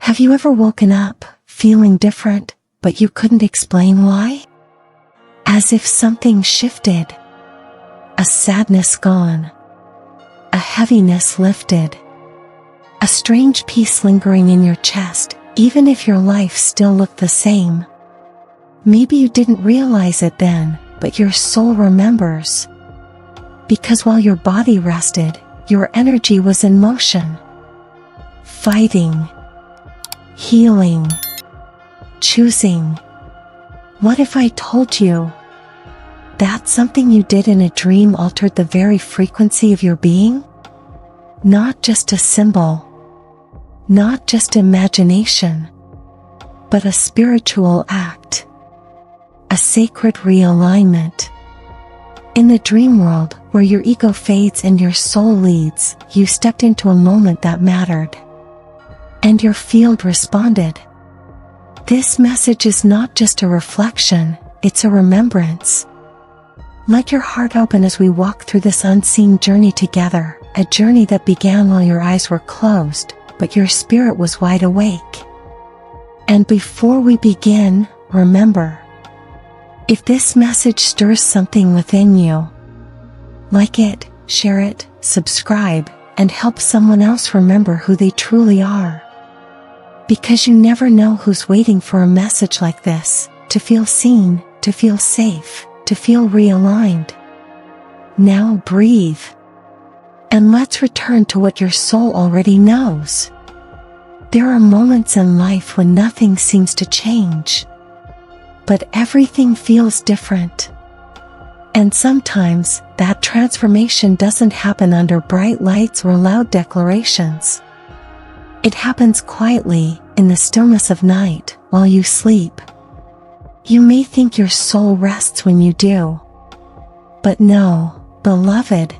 Have you ever woken up, feeling different, but you couldn't explain why? As if something shifted. A sadness gone. A heaviness lifted. A strange peace lingering in your chest, even if your life still looked the same. Maybe you didn't realize it then, but your soul remembers. Because while your body rested, your energy was in motion. Fighting. Healing. Choosing. What if I told you that something you did in a dream altered the very frequency of your being? Not just a symbol. Not just imagination. But a spiritual act. A sacred realignment. In the dream world, where your ego fades and your soul leads, you stepped into a moment that mattered. And your field responded. This message is not just a reflection, it's a remembrance. Let your heart open as we walk through this unseen journey together, a journey that began while your eyes were closed, but your spirit was wide awake. And before we begin, remember, if this message stirs something within you, like it, share it, subscribe, and help someone else remember who they truly are. Because you never know who's waiting for a message like this, to feel seen, to feel safe, to feel realigned. Now breathe. And let's return to what your soul already knows. There are moments in life when nothing seems to change. But everything feels different. And sometimes, that transformation doesn't happen under bright lights or loud declarations. It happens quietly, in the stillness of night, while you sleep. You may think your soul rests when you do. But no, beloved.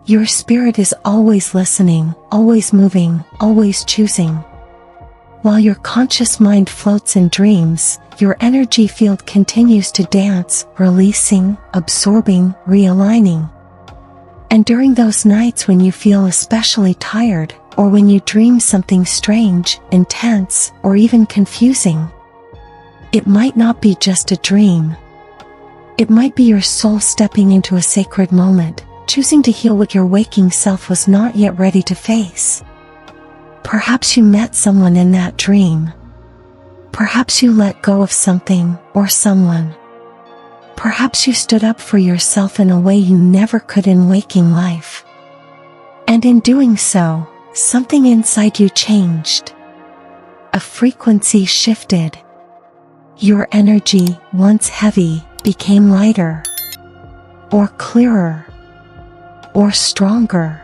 Your spirit is always listening, always moving, always choosing. While your conscious mind floats in dreams, your energy field continues to dance, releasing, absorbing, realigning. And during those nights when you feel especially tired, or when you dream something strange, intense, or even confusing, it might not be just a dream. It might be your soul stepping into a sacred moment, choosing to heal what your waking self was not yet ready to face. Perhaps you met someone in that dream. Perhaps you let go of something, or someone. Perhaps you stood up for yourself in a way you never could in waking life. And in doing so, something inside you changed. A frequency shifted. Your energy, once heavy, became lighter. Or clearer. Or stronger.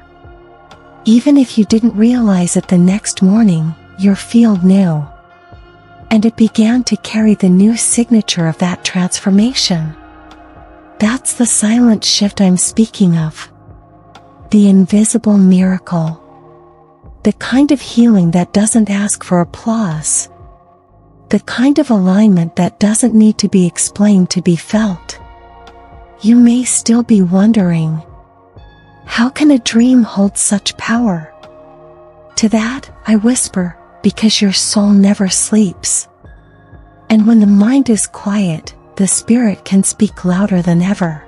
Even if you didn't realize it the next morning, your field knew. And it began to carry the new signature of that transformation. That's the silent shift I'm speaking of. The invisible miracle. The kind of healing that doesn't ask for applause. The kind of alignment that doesn't need to be explained to be felt. You may still be wondering, how can a dream hold such power? To that, I whisper, because your soul never sleeps. And when the mind is quiet, the spirit can speak louder than ever.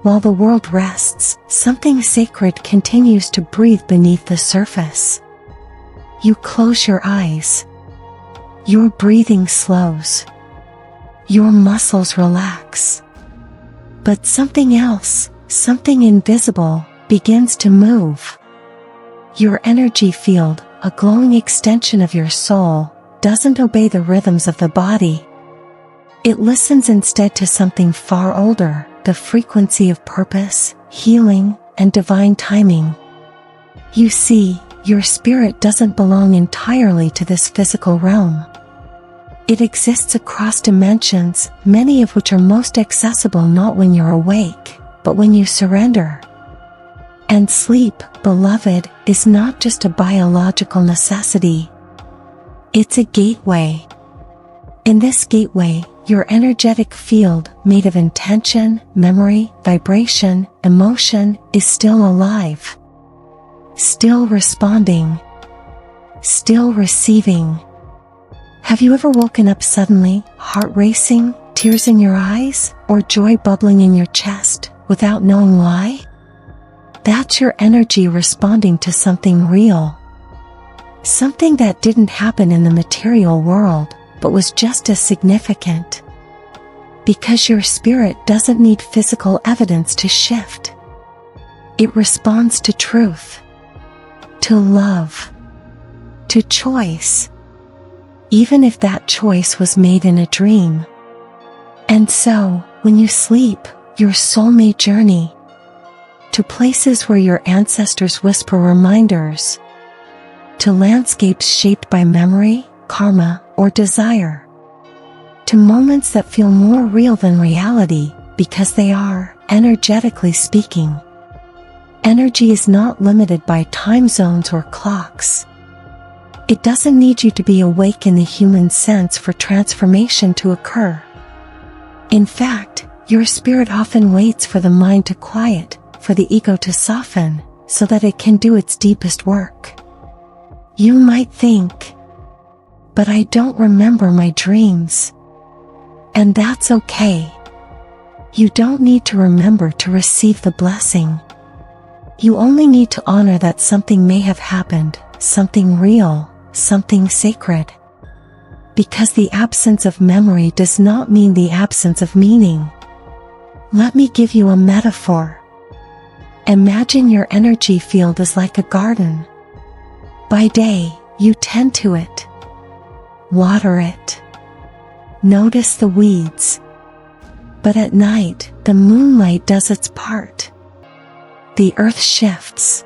While the world rests, something sacred continues to breathe beneath the surface. You close your eyes. Your breathing slows. Your muscles relax. But something else, something invisible, begins to move. Your energy field, a glowing extension of your soul, doesn't obey the rhythms of the body. It listens instead to something far older, the frequency of purpose, healing, and divine timing. You see, your spirit doesn't belong entirely to this physical realm. It exists across dimensions, many of which are most accessible not when you're awake, but when you surrender. And sleep, beloved, is not just a biological necessity. It's a gateway. In this gateway, your energetic field, made of intention, memory, vibration, emotion, is still alive. Still responding. still receiving. Have you ever woken up suddenly, heart racing, tears in your eyes, or joy bubbling in your chest, without knowing why? That's your energy responding to something real. Something that didn't happen in the material world, but was just as significant. Because your spirit doesn't need physical evidence to shift. It responds to truth, to love, to choice, even if that choice was made in a dream. And so, when you sleep, your soul may journey to places where your ancestors whisper reminders, to landscapes shaped by memory, karma, or desire, to moments that feel more real than reality because they are, energetically speaking. Energy is not limited by time zones or clocks. It doesn't need you to be awake in the human sense for transformation to occur. In fact, your spirit often waits for the mind to quiet, for the ego to soften, so that it can do its deepest work. You might think, but I don't remember my dreams. And that's okay. You don't need to remember to receive the blessing. You only need to honor that something may have happened, something real, something sacred. Because the absence of memory does not mean the absence of meaning. Let me give you a metaphor. Imagine your energy field is like a garden. By day, you tend to it. Water it. Notice the weeds. But at night, the moonlight does its part. The earth shifts.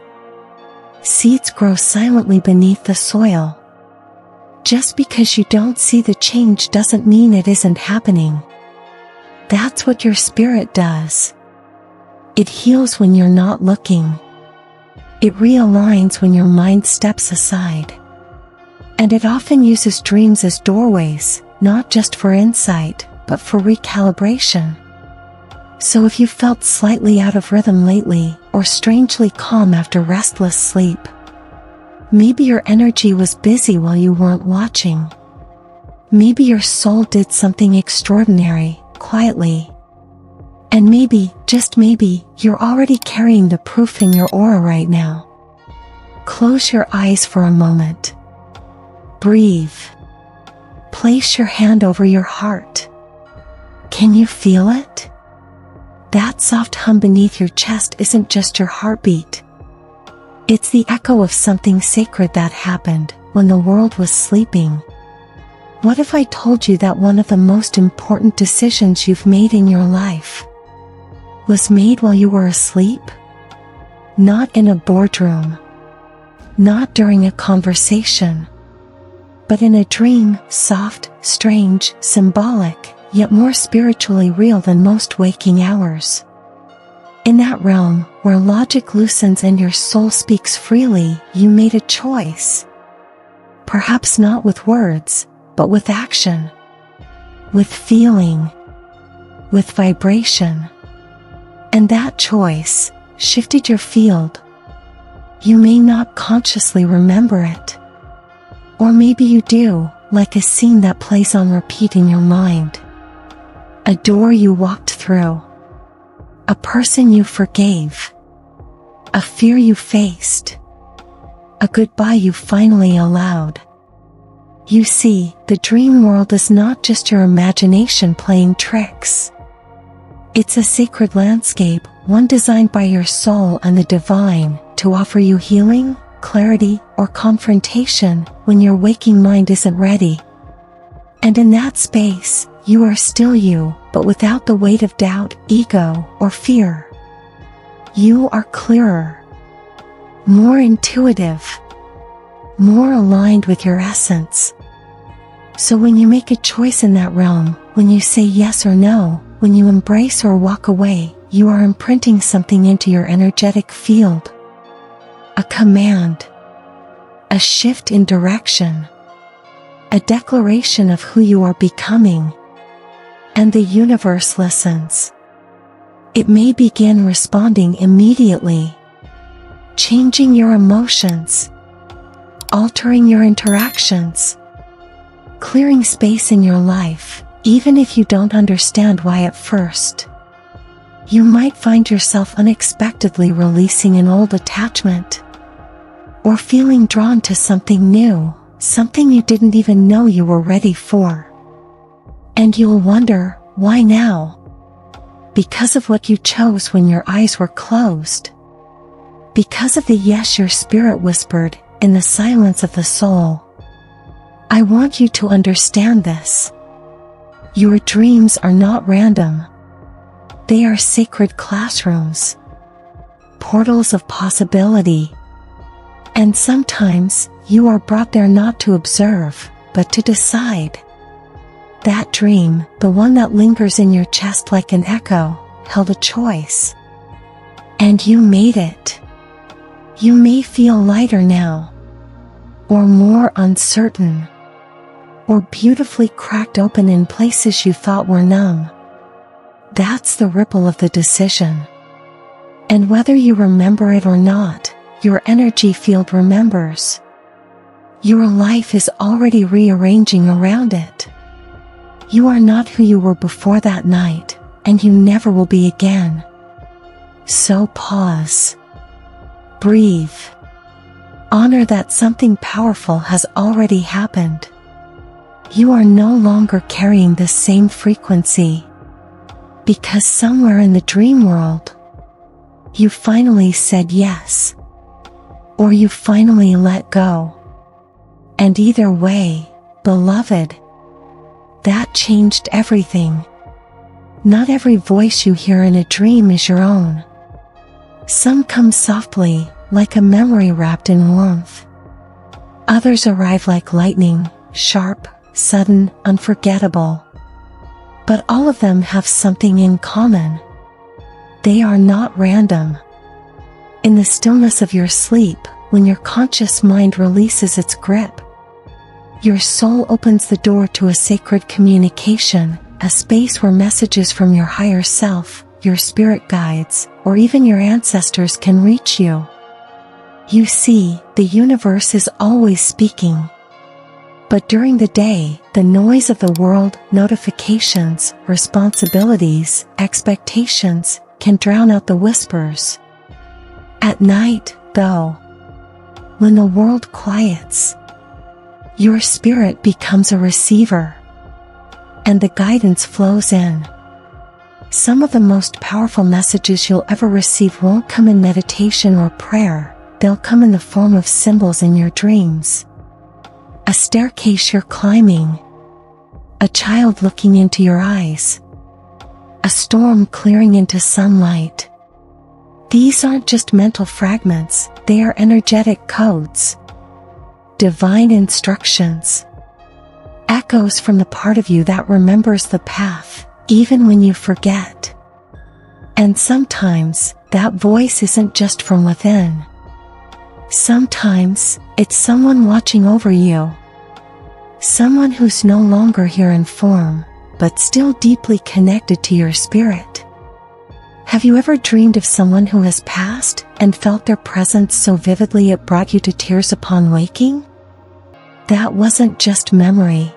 Seeds grow silently beneath the soil. Just because you don't see the change doesn't mean it isn't happening. That's what your spirit does. It heals when you're not looking. It realigns when your mind steps aside. And it often uses dreams as doorways, not just for insight, but for recalibration. So if you felt slightly out of rhythm lately, or strangely calm after restless sleep, maybe your energy was busy while you weren't watching. Maybe your soul did something extraordinary, quietly. And maybe, just maybe, you're already carrying the proof in your aura right now. Close your eyes for a moment. Breathe. Place your hand over your heart. Can you feel it? That soft hum beneath your chest isn't just your heartbeat. It's the echo of something sacred that happened when the world was sleeping. What if I told you that one of the most important decisions you've made in your life was made while you were asleep? Not in a boardroom. Not during a conversation. But in a dream, soft, strange, symbolic, yet more spiritually real than most waking hours. In that realm, where logic loosens and your soul speaks freely, you made a choice. Perhaps not with words, but with action. With feeling. With vibration. And that choice shifted your field. You may not consciously remember it. Or maybe you do, like a scene that plays on repeat in your mind. A door you walked through. A person you forgave. A fear you faced. A goodbye you finally allowed. You see, the dream world is not just your imagination playing tricks. It's a sacred landscape, one designed by your soul and the divine, to offer you healing, clarity, or confrontation when your waking mind isn't ready. And in that space, you are still you, but without the weight of doubt, ego, or fear. You are clearer, more intuitive, more aligned with your essence. So when you make a choice in that realm, when you say yes or no, when you embrace or walk away, you are imprinting something into your energetic field. A command. A shift in direction. A declaration of who you are becoming. And the universe listens. It may begin responding immediately. Changing your emotions. altering your interactions, clearing space in your life, even if you don't understand why at first. You might find yourself unexpectedly releasing an old attachment, or feeling drawn to something new, something you didn't even know you were ready for. And you'll wonder, why now? Because of what you chose when your eyes were closed. Because of the yes your spirit whispered in the silence of the soul. I want you to understand this. Your dreams are not random. They are sacred classrooms, portals of possibility. And sometimes, you are brought there not to observe, but to decide. That dream, the one that lingers in your chest like an echo, held a choice. And you made it. You may feel lighter now, or more uncertain, or beautifully cracked open in places you thought were numb. That's the ripple of the decision. And whether you remember it or not, your energy field remembers. Your life is already rearranging around it. You are not who you were before that night, and you never will be again. So pause. Breathe. Honor that something powerful has already happened. You are no longer carrying the same frequency. Because somewhere in the dream world, you finally said yes. Or you finally let go. And either way, beloved, that changed everything. Not every voice you hear in a dream is your own. Some come softly, like a memory wrapped in warmth. Others arrive like lightning, sharp, sudden, unforgettable. But all of them have something in common. They are not random. In the stillness of your sleep, when your conscious mind releases its grip, your soul opens the door to a sacred communication, a space where messages from your higher self, your spirit guides, or even your ancestors can reach you. You see, the universe is always speaking. But during the day, the noise of the world, notifications, responsibilities, expectations, can drown out the whispers. At night, though, when the world quiets, your spirit becomes a receiver, and the guidance flows in. Some of the most powerful messages you'll ever receive won't come in meditation or prayer, they'll come in the form of symbols in your dreams. A staircase you're climbing, a child looking into your eyes, a storm clearing into sunlight. These aren't just mental fragments, they are energetic codes. Divine instructions. Echoes from the part of you that remembers the path, even when you forget. And sometimes, that voice isn't just from within. Sometimes, it's someone watching over you. Someone who's no longer here in form, but still deeply connected to your spirit. Have you ever dreamed of someone who has passed, and felt their presence so vividly it brought you to tears upon waking? That wasn't just memory.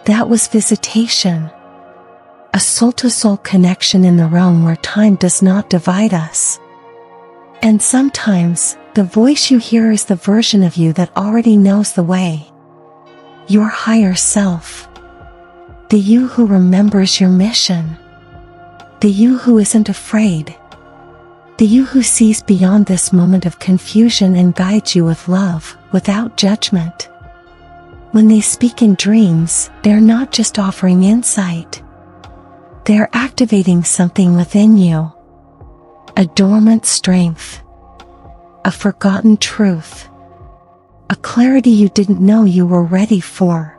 That was visitation. A soul-to-soul connection in the realm where time does not divide us. And sometimes, the voice you hear is the version of you that already knows the way. Your higher self. The you who remembers your mission. The you who isn't afraid. The you who sees beyond this moment of confusion and guides you with love, without judgment. When they speak in dreams, they're not just offering insight. They're activating something within you. A dormant strength. A forgotten truth. A clarity you didn't know you were ready for.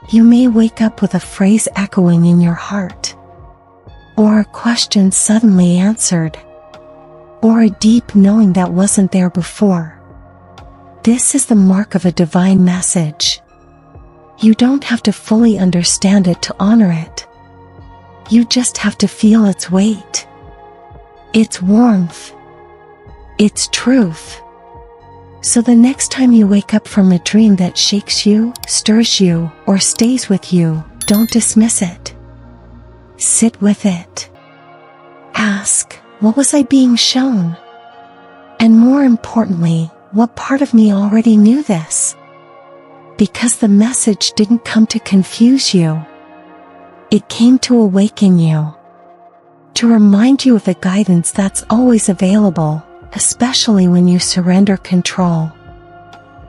You may wake up with a phrase echoing in your heart. Or a question suddenly answered. Or a deep knowing that wasn't there before. This is the mark of a divine message. You don't have to fully understand it to honor it. You just have to feel its weight. Its warmth. Its truth. So the next time you wake up from a dream that shakes you, stirs you, or stays with you, don't dismiss it. Sit with it. Ask, what was I being shown? And more importantly, what part of me already knew this? Because the message didn't come to confuse you. It came to awaken you. To remind you of the guidance that's always available, especially when you surrender control.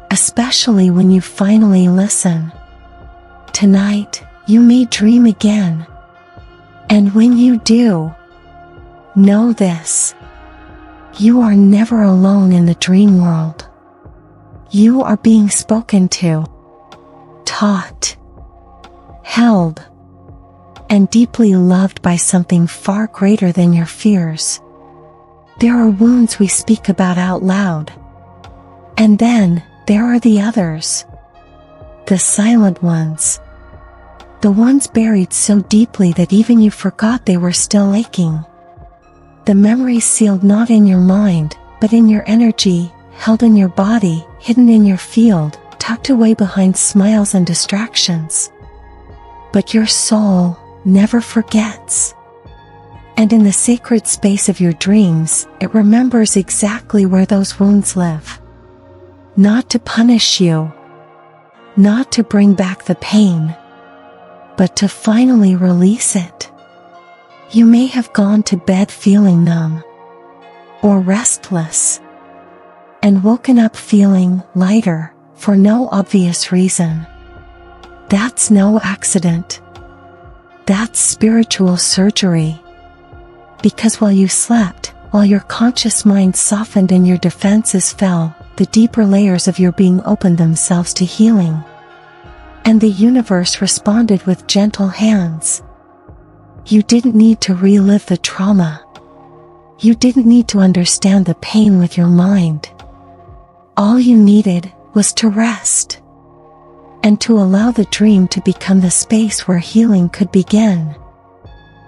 Especially when you finally listen. Tonight, you may dream again. And when you do, know this. You are never alone in the dream world. You are being spoken to, taught, held, and deeply loved by something far greater than your fears. There are wounds we speak about out loud. And then, there are the others. The silent ones. The ones buried so deeply that even you forgot they were still aching. The memories sealed not in your mind, but in your energy, held in your body, hidden in your field, tucked away behind smiles and distractions. But your soul never forgets. And in the sacred space of your dreams, it remembers exactly where those wounds live. Not to punish you, not to bring back the pain, but to finally release it. You may have gone to bed feeling numb or restless, and woken up feeling lighter for no obvious reason. That's no accident. That's spiritual surgery. Because while you slept, while your conscious mind softened and your defenses fell, the deeper layers of your being opened themselves to healing. And the universe responded with gentle hands. You didn't need to relive the trauma. You didn't need to understand the pain with your mind. All you needed was to rest. And to allow the dream to become the space where healing could begin.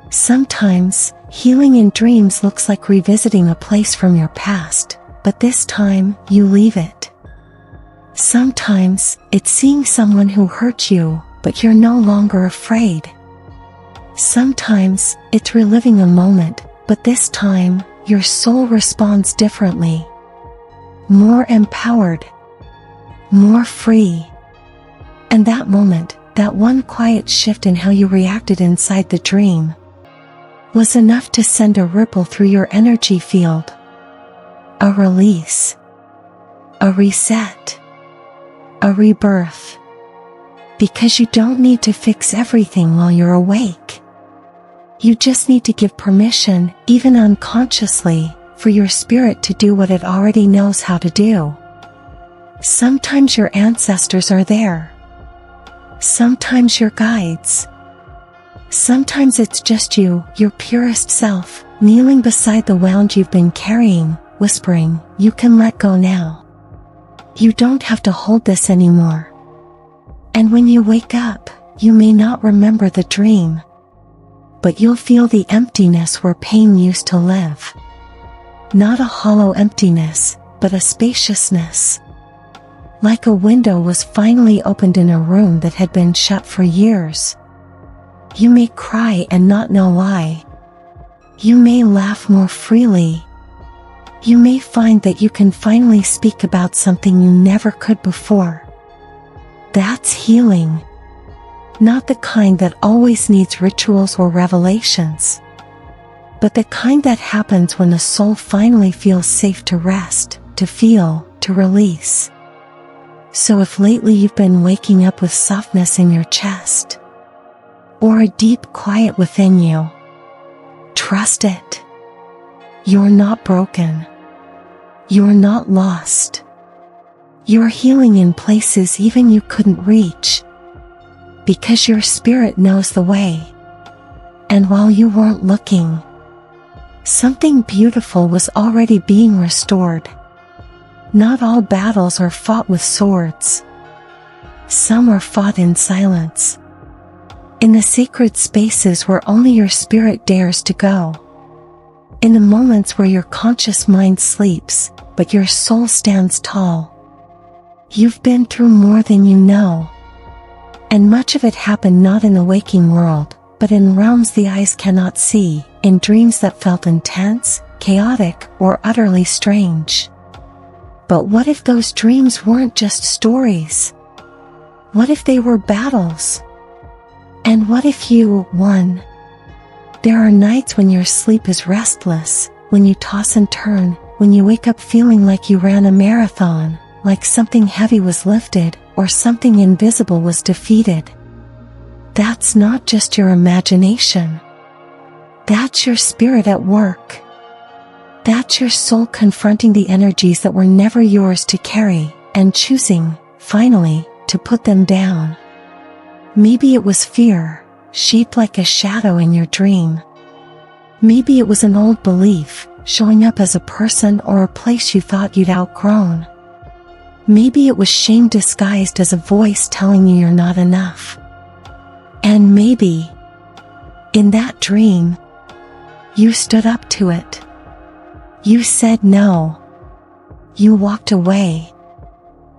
Sometimes, healing in dreams looks like revisiting a place from your past, but this time, you leave it. Sometimes, it's seeing someone who hurt you, but you're no longer afraid. Sometimes, it's reliving a moment, but this time, your soul responds differently. More empowered. More free. And that moment, that one quiet shift in how you reacted inside the dream, was enough to send a ripple through your energy field. A release. A reset. A rebirth. Because you don't need to fix everything while you're awake. You just need to give permission, even unconsciously, for your spirit to do what it already knows how to do. Sometimes your ancestors are there. Sometimes your guides. Sometimes it's just you, your purest self, kneeling beside the wound you've been carrying, whispering, you can let go now. You don't have to hold this anymore. And when you wake up, you may not remember the dream. But you'll feel the emptiness where pain used to live. Not a hollow emptiness, but a spaciousness. Like a window was finally opened in a room that had been shut for years. You may cry and not know why. You may laugh more freely. You may find that you can finally speak about something you never could before. That's healing. Not the kind that always needs rituals or revelations, but the kind that happens when the soul finally feels safe to rest, to feel, to release. So if lately you've been waking up with softness in your chest, or a deep quiet within you, trust it. You're not broken. You're not lost. You're healing in places even you couldn't reach. Because your spirit knows the way. And while you weren't looking, something beautiful was already being restored. Not all battles are fought with swords. Some are fought in silence. In the sacred spaces where only your spirit dares to go. In the moments where your conscious mind sleeps, but your soul stands tall, You've been through more than you know. And much of it happened not in the waking world, but in realms the eyes cannot see, in dreams that felt intense, chaotic, or utterly strange. But what if those dreams weren't just stories? What if they were battles? And what if you won? There are nights when your sleep is restless, when you toss and turn, when you wake up feeling like you ran a marathon, like something heavy was lifted, or something invisible was defeated. That's not just your imagination. That's your spirit at work. That's your soul confronting the energies that were never yours to carry, and choosing, finally, to put them down. Maybe it was fear, shaped like a shadow in your dream. Maybe it was an old belief, showing up as a person or a place you thought you'd outgrown. Maybe it was shame disguised as a voice telling you you're not enough. And maybe, in that dream, you stood up to it. You said no. You walked away.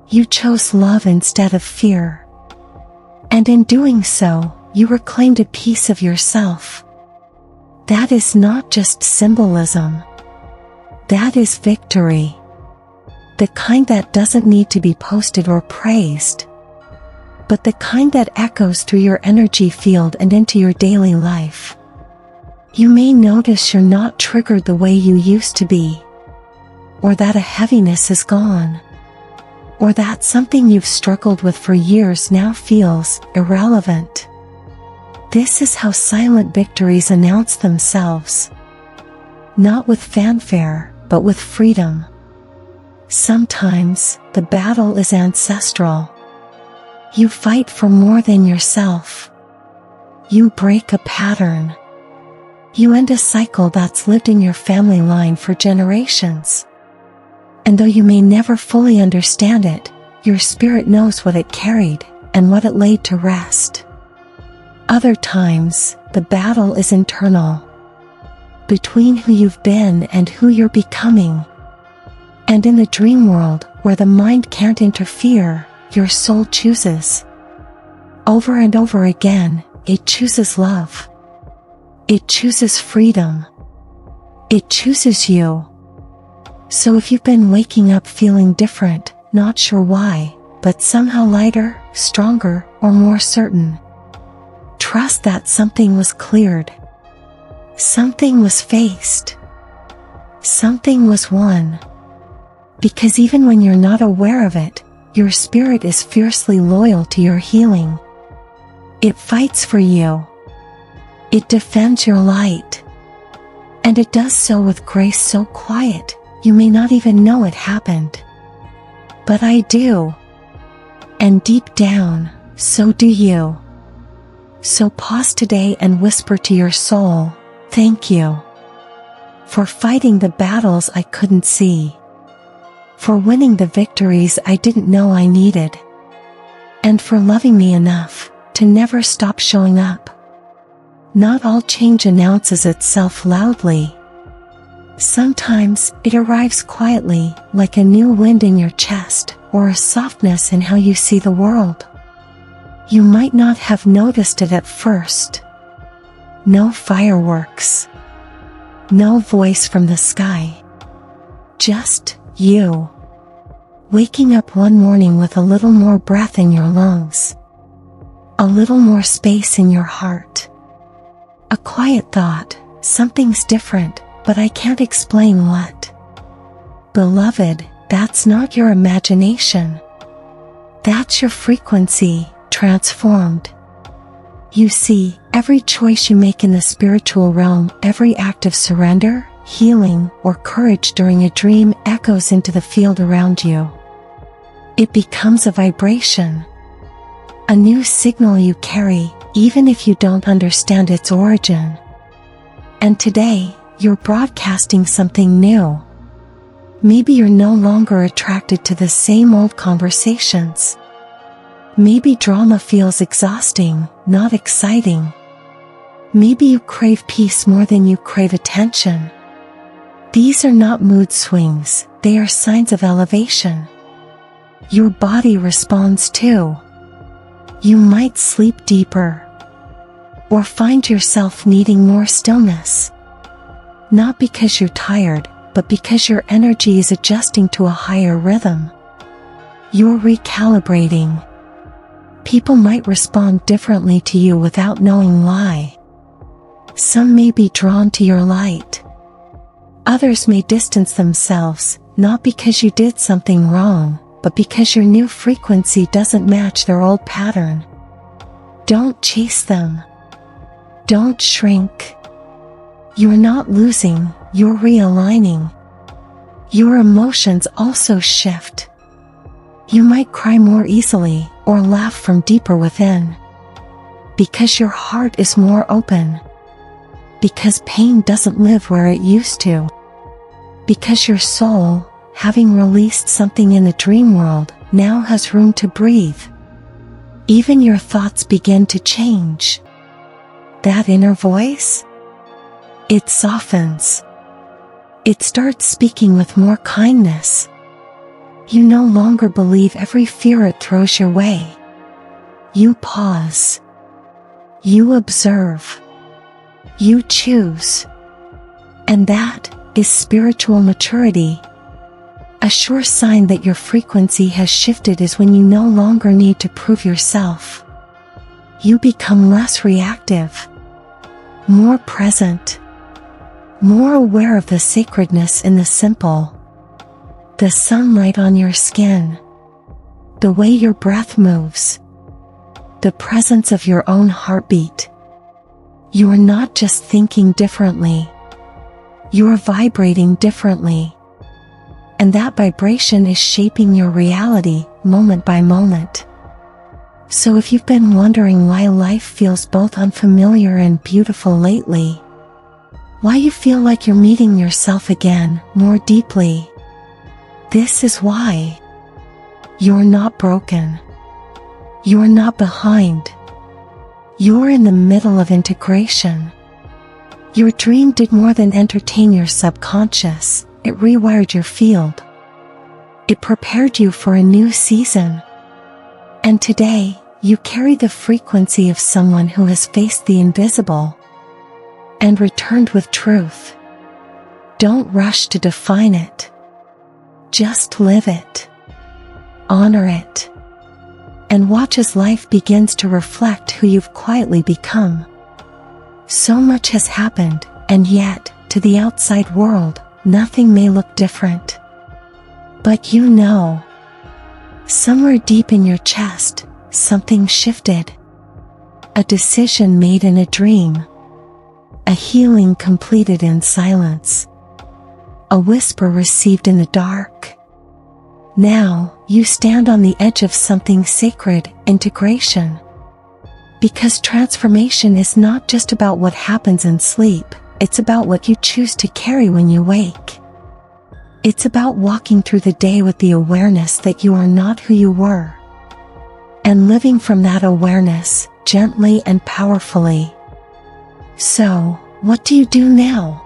You chose love instead of fear. And in doing so, you reclaimed a piece of yourself. That is not just symbolism. That is victory. The kind that doesn't need to be posted or praised, but the kind that echoes through your energy field and into your daily life. You may notice you're not triggered the way you used to be, or that a heaviness is gone, or that something you've struggled with for years now feels irrelevant. This is how silent victories announce themselves. Not with fanfare, but with freedom. Sometimes, the battle is ancestral. You fight for more than yourself. You break a pattern. You end a cycle that's lived in your family line for generations. And though you may never fully understand it, your spirit knows what it carried, and what it laid to rest. Other times, the battle is internal. Between who you've been and who you're becoming. And in the dream world, where the mind can't interfere, your soul chooses. Over and over again, it chooses love. It chooses freedom. It chooses you. So if you've been waking up feeling different, not sure why, but somehow lighter, stronger, or more certain, trust that something was cleared. Something was faced. Something was won. Because even when you're not aware of it, your spirit is fiercely loyal to your healing. It fights for you. It defends your light. And it does so with grace so quiet, you may not even know it happened. But I do. And deep down, so do you. So pause today and whisper to your soul, thank you. For fighting the battles I couldn't see. For winning the victories I didn't know I needed. And for loving me enough to never stop showing up. Not all change announces itself loudly. Sometimes it arrives quietly, like a new wind in your chest, or a softness in how you see the world. You might not have noticed it at first. No fireworks. No voice from the sky. Just you. Waking up one morning with a little more breath in your lungs. A little more space in your heart. A quiet thought, something's different, but I can't explain what. Beloved, that's not your imagination. That's your frequency, transformed. You see, every choice you make in the spiritual realm, every act of surrender, healing, or courage during a dream echoes into the field around you. It becomes a vibration. A new signal you carry, even if you don't understand its origin. And today, you're broadcasting something new. Maybe you're no longer attracted to the same old conversations. Maybe drama feels exhausting, not exciting. Maybe you crave peace more than you crave attention. These are not mood swings, they are signs of elevation. your body responds too. You might sleep deeper, or find yourself needing more stillness. Not because you're tired, but because your energy is adjusting to a higher rhythm. You're recalibrating. People might respond differently to you without knowing why. Some may be drawn to your light. Others may distance themselves, not because you did something wrong, but because your new frequency doesn't match their old pattern. Don't chase them. Don't shrink. You're not losing, you're realigning. Your emotions also shift. You might cry more easily, or laugh from deeper within. Because your heart is more open. Because pain doesn't live where it used to. Because your soul, having released something in the dream world, now has room to breathe. Even your thoughts begin to change. That inner voice? It softens. It starts speaking with more kindness. You no longer believe every fear it throws your way. You pause. You observe. You choose. And that is spiritual maturity. A sure sign that your frequency has shifted is when you no longer need to prove yourself. You become less reactive, more present, more aware of the sacredness in the simple. The sunlight on your skin, the way your breath moves, the presence of your own heartbeat. You are not just thinking differently. You are vibrating differently. And that vibration is shaping your reality, moment by moment. So if you've been wondering why life feels both unfamiliar and beautiful lately, why you feel like you're meeting yourself again, more deeply, this is why. You're not broken. You're not behind. You're in the middle of integration. Your dream did more than entertain your subconscious, it rewired your field. It prepared you for a new season. And today, you carry the frequency of someone who has faced the invisible and returned with truth. Don't rush to define it. Just live it. Honor it. And watch as life begins to reflect who you've quietly become. So much has happened, and yet, to the outside world, nothing may look different. But you know, somewhere deep in your chest, something shifted. A decision made in a dream. A healing completed in silence. A whisper received in the dark. Now, you stand on the edge of something sacred, integration. Because transformation is not just about what happens in sleep, it's about what you choose to carry when you wake. It's about walking through the day with the awareness that you are not who you were. And living from that awareness, gently and powerfully. So, what do you do now?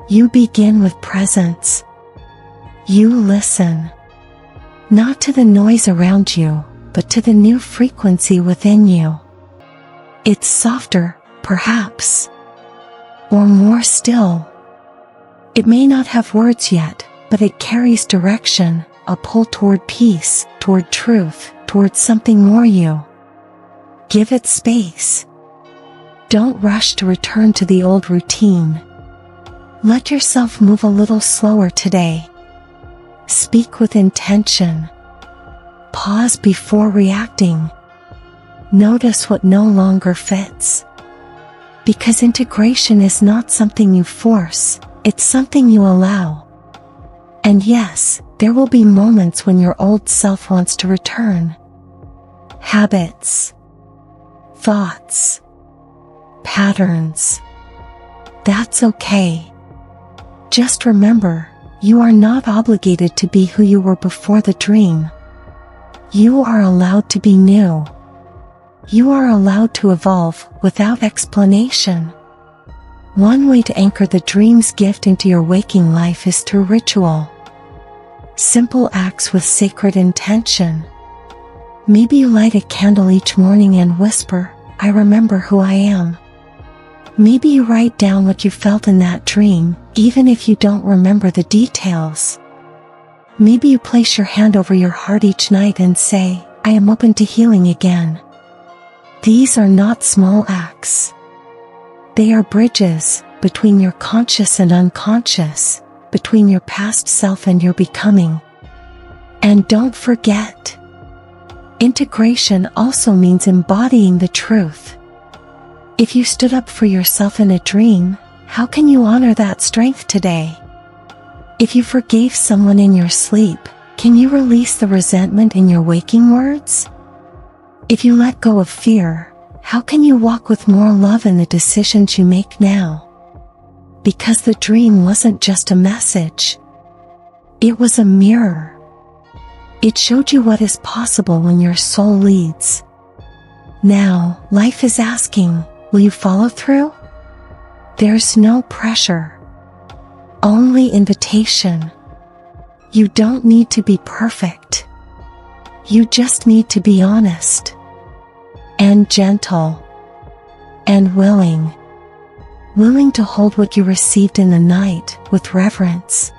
You begin with presence. You listen. Not to the noise around you, but to the new frequency within you. It's softer, perhaps. Or more still. It may not have words yet, but it carries direction, a pull toward peace, toward truth, toward something more you. Give it space. Don't rush to return to the old routine. Let yourself move a little slower today. Speak with intention. Pause before reacting. Notice what no longer fits. Because integration is not something you force, it's something you allow. And yes, there will be moments when your old self wants to return. Habits. Thoughts. Patterns. That's okay. Just remember, you are not obligated to be who you were before the dream. You are allowed to be new. You are allowed to evolve without explanation. One way to anchor the dream's gift into your waking life is through ritual. Simple acts with sacred intention. Maybe you light a candle each morning and whisper, "I remember who I am." Maybe you write down what you felt in that dream, even if you don't remember the details. Maybe you place your hand over your heart each night and say, "I am open to healing again." These are not small acts. They are bridges between your conscious and unconscious, between your past self and your becoming. And don't forget, integration also means embodying the truth. If you stood up for yourself in a dream, how can you honor that strength today? If you forgave someone in your sleep, can you release the resentment in your waking words? If you let go of fear, how can you walk with more love in the decisions you make now? Because the dream wasn't just a message. It was a mirror. It showed you what is possible when your soul leads. Now, life is asking, will you follow through? There's no pressure. Only invitation. You don't need to be perfect. You just need to be honest. And gentle. And willing. Willing to hold what you received in the night with reverence.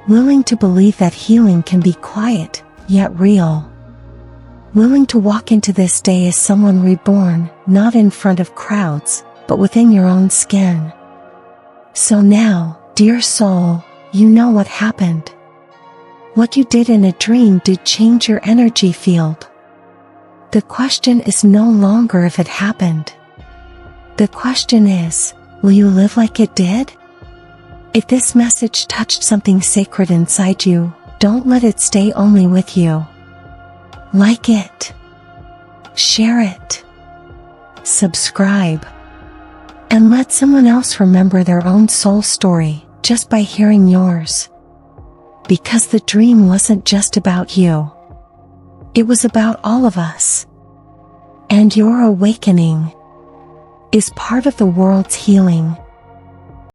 Willing to believe that healing can be quiet, yet real. Willing to walk into this day as someone reborn, not in front of crowds, but within your own skin. So now, dear soul, you know what happened. What you did in a dream did change your energy field. The question is no longer if it happened. The question is, will you live like it did? If this message touched something sacred inside you, don't let it stay only with you. Like it. Share it. Subscribe. And let someone else remember their own soul story just by hearing yours. Because the dream wasn't just about you. It was about all of us. And your awakening is part of the world's healing.